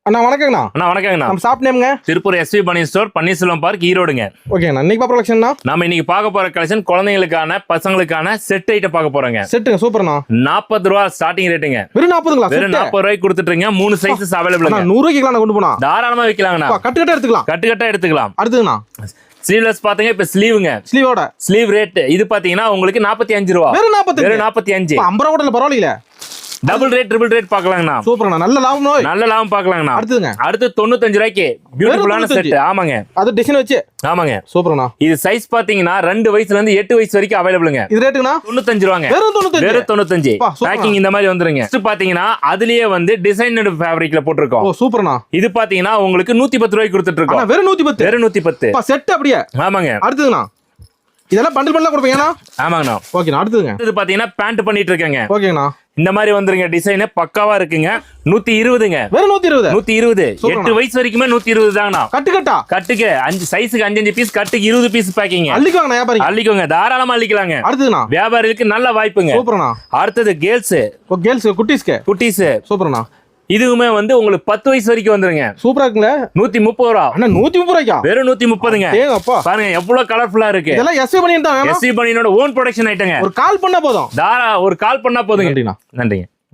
அண்ணா வணக்கங்கண்ணா. அண்ணா வணக்கங்கண்ணா. நம்ம shop நேம்ங்க Tiruppur SV பனியன் store, Panneerselvam park, ஈரோடுங்க. ஓகேங்கண்ணா. இன்னைக்கு பார்க்குற கலெக்ஷன்னா நம்ம இன்னைக்கு பார்க்க போற கலெக்ஷன் குழந்தைங்களுக்கான பசங்களுக்கான செட் ஐட்டம் பார்க்க போறோங்க. செட்டுங்க சூப்பர்ண்ணா. 40 ரூபா ஸ்டார்டிங் ரேட்டுங்க. வெறும் 40ங்களா? வெறும் 40 ரூபாய்க்கு கொடுத்துட்டுங்க. 3 சைஸஸ் அவைலபிள்ங்க. 100 ரூபாய்க்கு கொண்டு போனா தாராளமா விக்கலாங்கண்ணா. கட்டு கட்ட எடுத்துக்கலாம். கட்டு கட்டா எடுத்துக்கலாம். அடுத்துங்கண்ணா ஸ்லீவ்லெஸ் பாத்தீங்க. இப்ப ஸ்லீவுங்க. ஸ்லீவோட ஸ்லீவ் ரேட் இது பாத்தீங்கன்னா உங்களுக்கு 45 ரூபா. வெறும் 45. வெறும் 45. 50 ரூபா கூட பரவாயில்ல. டபுள் ரேட் ட்ரிபிள் ரேட் பாக்கலாங்கண்ணா. சூப்பர்ண்ணா. நல்ல லாபம். நல்ல லாபம் பாக்கலாங்கண்ணா. அடுத்துங்க அடுத்து 95 ரூபாய்க்கு பியூட்டிஃபுல்லான செட். ஆமாங்க. அது டிசைன் வச்சு. ஆமாங்க. சூப்பர்ண்ணா. இது சைஸ் பாத்தீங்கன்னா 2 வயசுல இருந்து 8 வயசு வரைக்கும் அவைலபிள்ங்க. இது ரேட்டுங்கண்ணா 95 ரூபாங்க. வெறும் 95. வெறும் 95. பேக்கிங் இந்த மாதிரி வந்துருங்க. நெக்ஸ்ட் பாத்தீங்கன்னா அதுலயே வந்து டிசைனட் ஃபேப்ரிக்ல போட்டுருக்கோம். ஓ சூப்பர்ண்ணா. இது பாத்தீங்கன்னா உங்களுக்கு 110 ரூபாய்க்கு கொடுத்துட்டு இருக்கோம். வெறும் 110. வெறும் 110. செட் அப்படியே. ஆமாங்க. அடுத்துங்கண்ணா இதெல்லாம் பண்டில் பண்ணலாம் கொடுப்பீங்கண்ணா. ஆமாங்கண்ணா. ஓகேண்ணா. அடுத்துங்க இது பாத்தீங்கன்னா பேண்ட் பண்ணிட்டு இருக்கேங்க. ஓகேங்கண்ணா. இந்த மாதிரி வந்துருங்க. டிசைன் பக்காவா இருக்குங்க. 120ங்க. வெறும் 120. 120. 8 வயசு வரைக்குமே 120 தாங்கண்ணா. கட்டு கட்டா கட்டுக்கு 5 சைஸுக்கு 5 பீஸ், கட்டுக்கு 20 பீஸ் பேக்கிங். அள்ளிக்கோங்கண்ணா. வியாபாரி அள்ளிக்கோங்க, தாராளமா அள்ளிக்கலாங்க. அடுத்துங்கண்ணா வியாபாரிகளுக்கு நல்ல வாய்ப்புங்க. சூப்பர்ண்ணா. அடுத்தது கேர்ள்ஸ். ஓ கேர்ள்ஸ் குட்டீஸ்க்கு. குட்டீஸ். சூப்பர்ண்ணா. இதுவுமே வந்து உங்களுக்கு 10 வயசு வரைக்கும் வந்துருங்க. சூப்பரா இருக்குங்களே. 130 ரூபா. அண்ணா 130 ரூபாய்க்கா? வெறும் 130ங்க. ஏங்கப்பா பாருங்க எவ்வளவு கலர்ஃபுல்லா இருக்கு. இதெல்லாம் எஸ்வி பனியன் தான். எஸ்வி பனியனோட ஓன் ப்ரொடக்ஷன் ஐட்டங்க. ஒரு கால் பண்ணா போதும். ஒரு கால் பண்ணா போதுங்க. நன்றிண்ணா. நன்றிங்க.